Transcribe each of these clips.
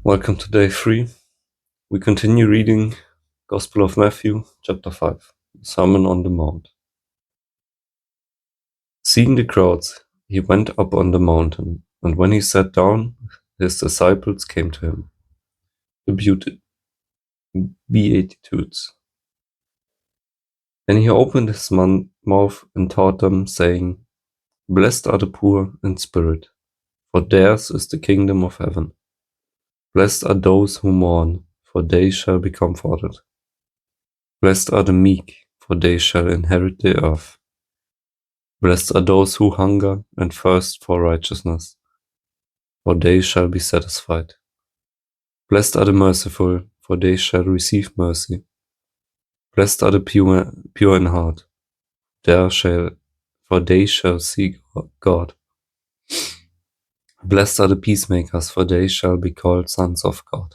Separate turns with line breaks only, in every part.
Welcome to day 3. We continue reading Gospel of Matthew, chapter 5, Sermon on the Mount. Seeing the crowds, he went up on the mountain, and when he sat down, his disciples came to him. The Beatitudes. Then he opened his mouth and taught them, saying, Blessed are the poor in spirit, for theirs is the kingdom of heaven. Blessed are those who mourn, for they shall be comforted. Blessed are the meek, for they shall inherit the earth. Blessed are those who hunger and thirst for righteousness, for they shall be satisfied. Blessed are the merciful, for they shall receive mercy. Blessed are the pure in heart, for they shall see God. Blessed are the peacemakers, for they shall be called sons of God.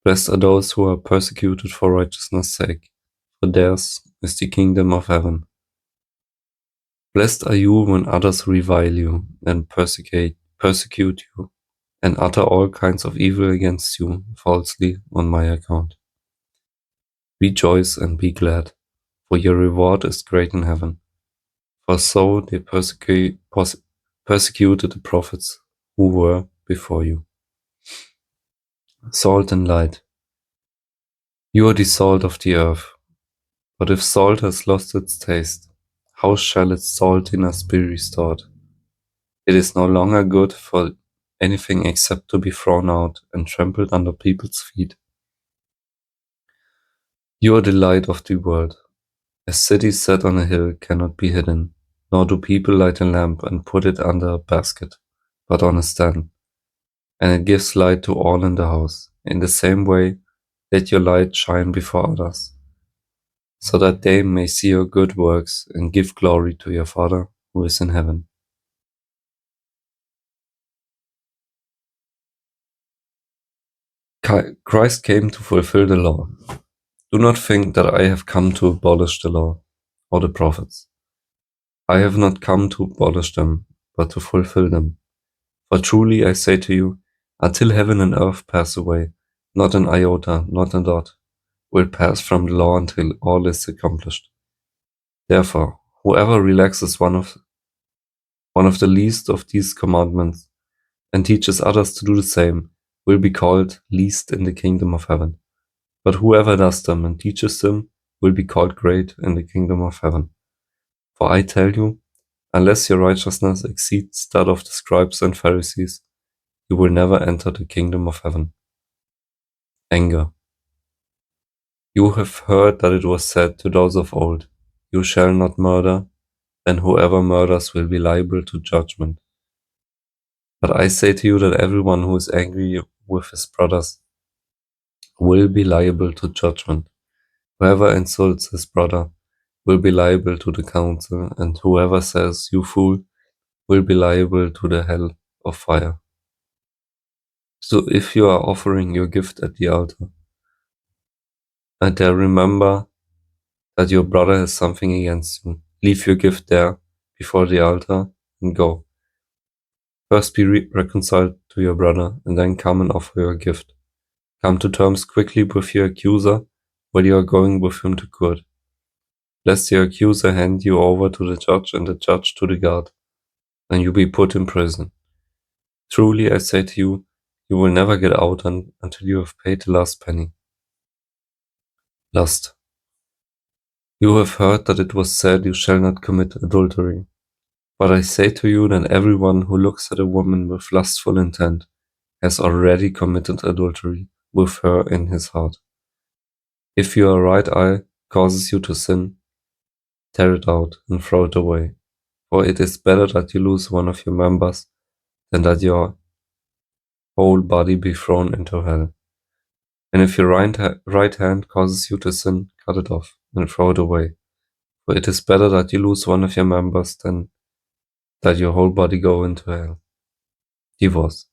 Blessed are those who are persecuted for righteousness' sake, for theirs is the kingdom of heaven. Blessed are you when others revile you and persecute you, and utter all kinds of evil against you falsely on my account. Rejoice and be glad, for your reward is great in heaven. For so they persecuted the prophets who were before you. Salt and light. You are the salt of the earth. But if salt has lost its taste, how shall its saltiness be restored? It is no longer good for anything except to be thrown out and trampled under people's feet. You are the light of the world. A city set on a hill cannot be hidden, nor do people light a lamp and put it under a basket, but on a stand, and it gives light to all in the house. In the same way, let your light shine before others, so that they may see your good works and give glory to your Father who is in heaven. Christ came to fulfill the law. Do not think that I have come to abolish the law or the prophets. I have not come to abolish them, but to fulfill them. For truly I say to you, until heaven and earth pass away, not an iota, not a dot, will pass from the law until all is accomplished. Therefore, whoever relaxes one of the least of these commandments and teaches others to do the same will be called least in the kingdom of heaven. But whoever does them and teaches them will be called great in the kingdom of heaven. For I tell you, unless your righteousness exceeds that of the scribes and Pharisees, you will never enter the kingdom of heaven. Anger. You have heard that it was said to those of old, You shall not murder, and whoever murders will be liable to judgment. But I say to you that everyone who is angry with his brothers will be liable to judgment. Whoever insults his brother will be liable to the council, and whoever says, You fool, will be liable to the hell of fire. So if you are offering your gift at the altar, and there remember that your brother has something against you, leave your gift there before the altar and go. First be reconciled to your brother, and then come and offer your gift. Come to terms quickly with your accuser while you are going with him to court, lest your accuser hand you over to the judge and the judge to the guard, and you be put in prison. Truly I say to you, you will never get out until you have paid the last penny. Lust. You have heard that it was said, You shall not commit adultery. But I say to you that everyone who looks at a woman with lustful intent has already committed adultery with her in his heart. If your right eye causes you to sin, tear it out and throw it away. For it is better that you lose one of your members than that your whole body be thrown into hell. And if your right hand causes you to sin, cut it off and throw it away. For it is better that you lose one of your members than that your whole body go into hell. Divorce.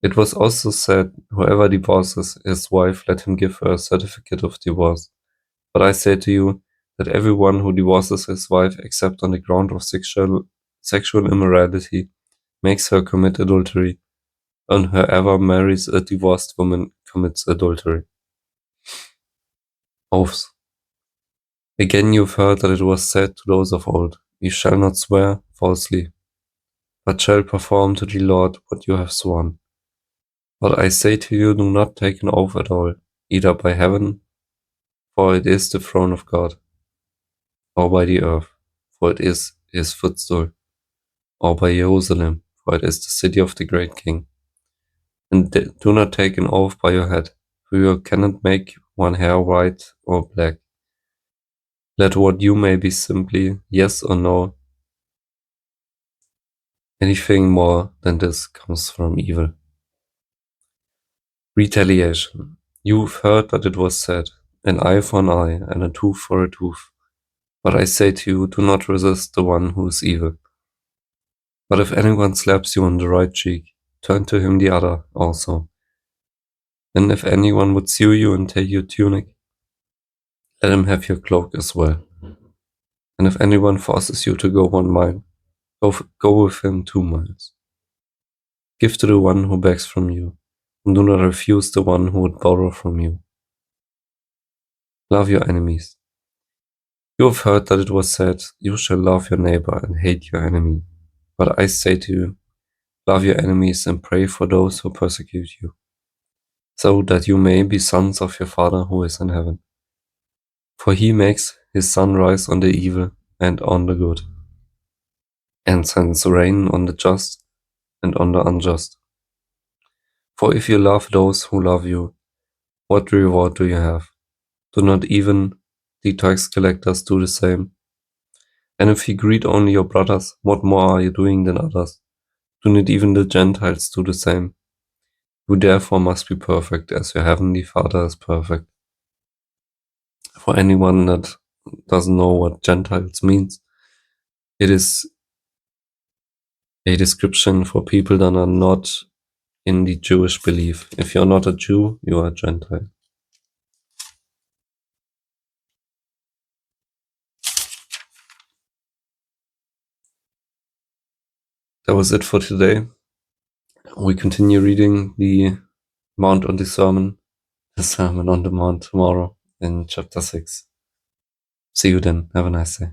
It was also said, Whoever divorces his wife, let him give her a certificate of divorce. But I say to you that everyone who divorces his wife except on the ground of sexual immorality makes her commit adultery and whoever marries a divorced woman commits adultery. Oaths. Again you've heard that it was said to those of old, You shall not swear falsely, but shall perform to the Lord what you have sworn. But I say to you, do not take an oath at all, either by heaven, for it is the throne of God, or by the earth, for it is his footstool, or by Jerusalem, for it is the city of the great King. And do not take an oath by your head, for you cannot make one hair white or black. Let what you may be simply yes or no. Anything more than this comes from evil. Retaliation. You've heard that it was said, an eye for an eye and a tooth for a tooth. But I say to you, do not resist the one who is evil. But if anyone slaps you on the right cheek, turn to him the other also. And if anyone would sue you and take your tunic, let him have your cloak as well. And if anyone forces you to go 1 mile, go with him 2 miles. Give to the one who begs from you, and do not refuse the one who would borrow from you. Love your enemies. You have heard that it was said, You shall love your neighbor and hate your enemy. But I say to you, love your enemies and pray for those who persecute you, so that you may be sons of your Father who is in heaven. For he makes his sun rise on the evil and on the good, and sends rain on the just and on the unjust. For if you love those who love you, what reward do you have? Do not even the tax collectors do the same? And if you greet only your brothers, what more are you doing than others? Do not even the Gentiles do the same? You therefore must be perfect, as your heavenly Father is perfect. For anyone that doesn't know what Gentiles means, it is a description for people that are not in the Jewish belief. If you're not a Jew, you are a Gentile. That was it for today. We continue reading the Mount on the Sermon on the Mount tomorrow in chapter 6. See you then. Have a nice day.